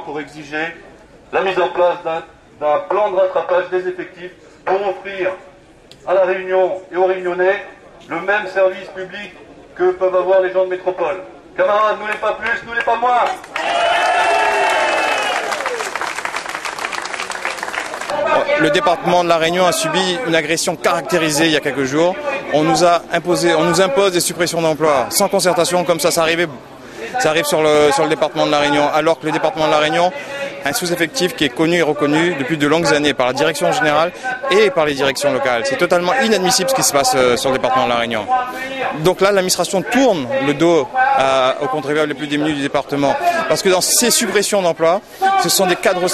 pour exiger la mise en place d'un plan de rattrapage des effectifs pour offrir à La Réunion et aux Réunionnais le même service public que peuvent avoir les gens de métropole. Camarades, nous les pas plus, nous les pas moins. Le département de La Réunion a subi une agression caractérisée il y a quelques jours. On nous impose des suppressions d'emplois sans concertation, comme ça arrive sur le département de La Réunion, alors que le département de La Réunion a un sous-effectif qui est connu et reconnu depuis de longues années par la direction générale et par les directions locales. C'est totalement inadmissible ce qui se passe sur le département de La Réunion. Donc là, l'administration tourne le dos aux contribuables les plus démunis du département. Parce que dans ces suppressions d'emplois, ce sont des cadres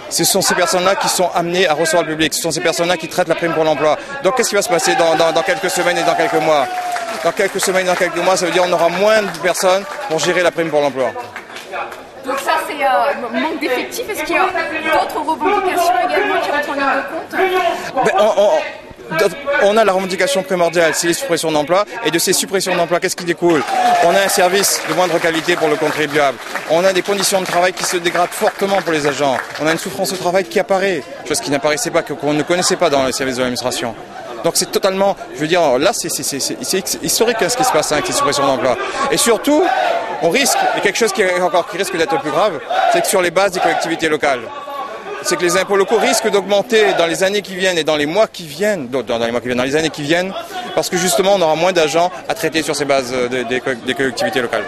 ce sont ces personnes-là qui sont amenées à recevoir le public. Ce sont ces personnes-là qui traitent la prime pour l'emploi. Donc qu'est-ce qui va se passer dans quelques semaines et dans quelques mois? Dans quelques semaines et dans quelques mois, ça veut dire qu'on aura moins de personnes pour gérer la prime pour l'emploi. Donc ça, c'est manque d'effectifs. Est-ce qu'il y a d'autres revendications également qui rentrent en ligne de compte? On a la revendication primordiale, c'est les suppressions d'emplois. Et de ces suppressions d'emplois, qu'est-ce qui découle? On a un service de moindre qualité pour le contribuable. On a des conditions de travail qui se dégradent fortement pour les agents. On a une souffrance au travail qui apparaît, chose qui n'apparaissait pas, qu'on ne connaissait pas dans les services de l'administration. Donc c'est totalement, je veux dire, là c'est historique ce qui se passe avec ces suppressions d'emplois. Et surtout, on risque, et quelque chose qui risque d'être plus grave, c'est que sur les bases des collectivités locales, c'est que les impôts locaux risquent d'augmenter dans les années qui viennent et dans les mois qui viennent, dans les années qui viennent, parce que justement on aura moins d'agents à traiter sur ces bases des collectivités locales.